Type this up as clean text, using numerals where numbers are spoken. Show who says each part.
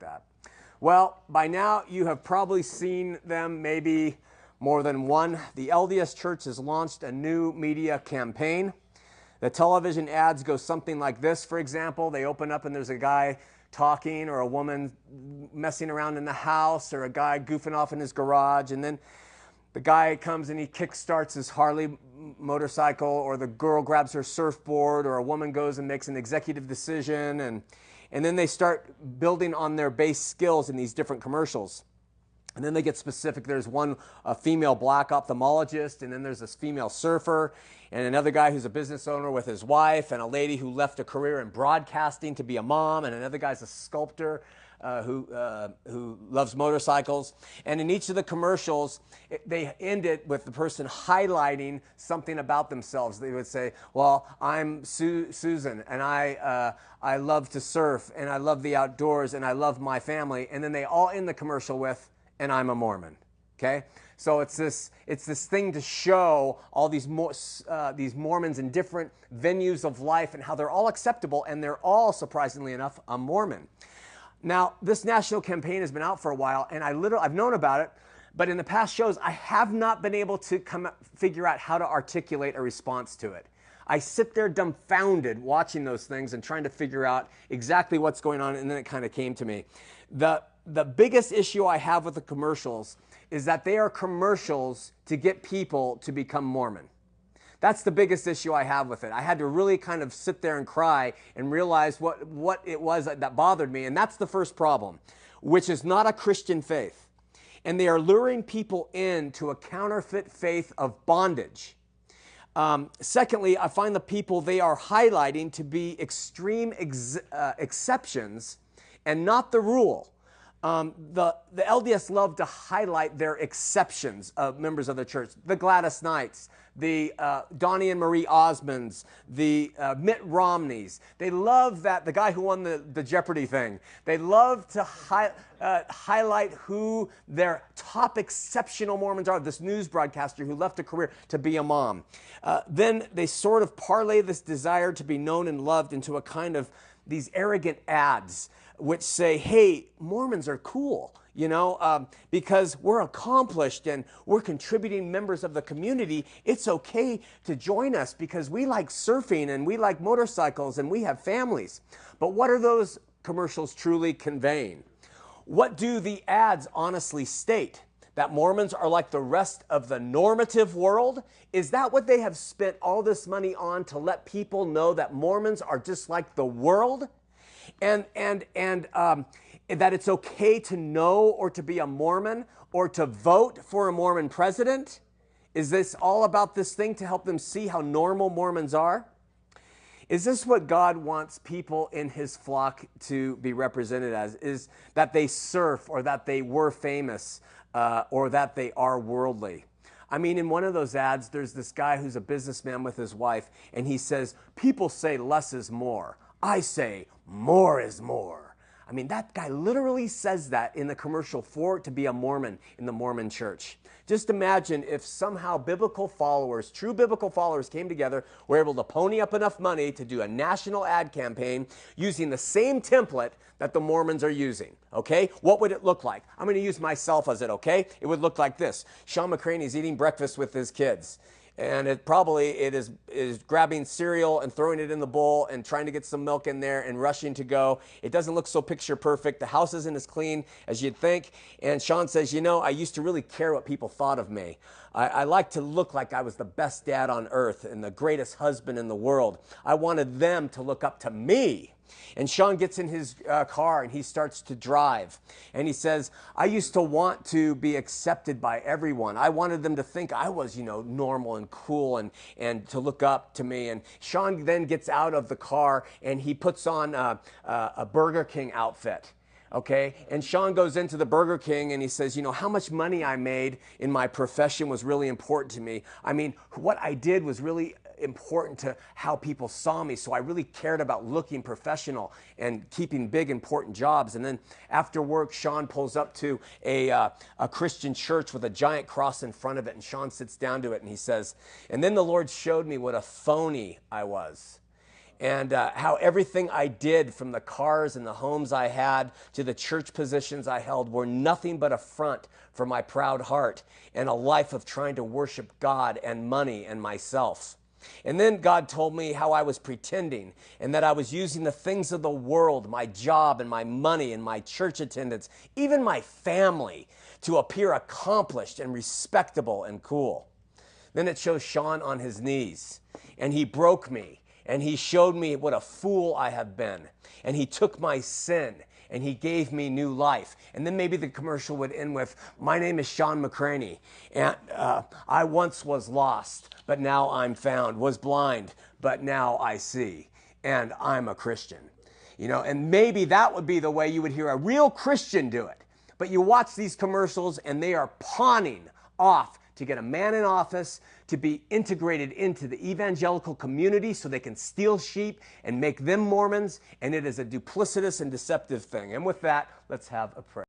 Speaker 1: that. Well, by now you have probably seen them, maybe more than one. The LDS Church has launched a new media campaign. The television ads go something like this, for example. They open up and there's a guy talking, or a woman messing around in the house, or a guy goofing off in his garage, and then the guy comes and he kickstarts his Harley motorcycle, or the girl grabs her surfboard, or a woman goes and makes an executive decision, and then they start building on their base skills in these different commercials. And then they get specific. There's one female black ophthalmologist, and then there's this female surfer, and another guy who's a business owner with his wife, and a lady who left a career in broadcasting to be a mom, and another guy's a sculptor who loves motorcycles. And in each of the commercials, they end it with the person highlighting something about themselves. They would say, well, I'm Susan, and I love to surf, and I love the outdoors, and I love my family. And then they all end the commercial with, and I'm a Mormon. Okay? So it's this thing to show all these Mormons in different venues of life and how they're all acceptable, and they're all, surprisingly enough, a Mormon. Now, this national campaign has been out for a while, and I've known about it, but in the past shows, I have not been able to figure out how to articulate a response to it. I sit there dumbfounded watching those things and trying to figure out exactly what's going on, and then it kind of came to me. The biggest issue I have with the commercials is that they are commercials to get people to become Mormon. That's the biggest issue I have with it. I had to really kind of sit there and cry and realize what it was that bothered me. And that's the first problem, which is not a Christian faith. And they are luring people into a counterfeit faith of bondage. Secondly, I find the people they are highlighting to be extreme exceptions and not the rule. The LDS love to highlight their exceptions of members of the church. The Gladys Knights, the Donnie and Marie Osmonds, the Mitt Romneys. They love that, the guy who won the Jeopardy thing. They love to highlight who their top exceptional Mormons are. This news broadcaster who left a career to be a mom. Then they sort of parlay this desire to be known and loved into a kind of these arrogant ads which say, hey, Mormons are cool, you know, because we're accomplished and we're contributing members of the community. It's okay to join us because we like surfing and we like motorcycles and we have families. But what are those commercials truly conveying? What do the ads honestly state? That Mormons are like the rest of the normative world? Is that what they have spent all this money on, to let people know that Mormons are just like the world? And that it's okay to know or to be a Mormon or to vote for a Mormon president? Is this all about this thing to help them see how normal Mormons are? Is this what God wants people in his flock to be represented as? Is that they surf, or that they were famous, or that they are worldly? I mean, in one of those ads, there's this guy who's a businessman with his wife, and he says, people say less is more. I say more is more. I mean, that guy literally says that in the commercial for to be a Mormon in the Mormon church. Just imagine if somehow biblical followers, true biblical followers, came together, were able to pony up enough money to do a national ad campaign using the same template that the Mormons are using, okay? What would it look like? I'm going to use myself as it, okay? It would look like this. Sean McCraney is eating breakfast with his kids. And it is grabbing cereal and throwing it in the bowl and trying to get some milk in there and rushing to go. It doesn't look so picture perfect. The house isn't as clean as you'd think. And Sean says, you know, I used to really care what people thought of me. I like to look like I was the best dad on earth and the greatest husband in the world. I wanted them to look up to me. And Sean gets in his car and he starts to drive. And he says, I used to want to be accepted by everyone. I wanted them to think I was, you know, normal and cool and to look up to me. And Sean then gets out of the car and he puts on a Burger King outfit. Okay, and Sean goes into the Burger King and he says, you know, how much money I made in my profession was really important to me. I mean, what I did was really important to how people saw me. So I really cared about looking professional and keeping big, important jobs. And then after work, Sean pulls up to a Christian church with a giant cross in front of it. And Sean sits down to it and he says, and then the Lord showed me what a phony I was. and how everything I did, from the cars and the homes I had to the church positions I held, were nothing but a front for my proud heart and a life of trying to worship God and money and myself. And then God told me how I was pretending and that I was using the things of the world, my job and my money and my church attendance, even my family, to appear accomplished and respectable and cool. Then it shows Sean on his knees, and he broke me, and he showed me what a fool I have been, and he took my sin, and he gave me new life. And then maybe the commercial would end with, my name is Sean McCraney, and I once was lost, but now I'm found, was blind, but now I see, and I'm a Christian. You know, and maybe that would be the way you would hear a real Christian do it. But you watch these commercials, and they are pawning off to get a man in office to be integrated into the evangelical community so they can steal sheep and make them Mormons, and it is a duplicitous and deceptive thing. And with that, let's have a prayer.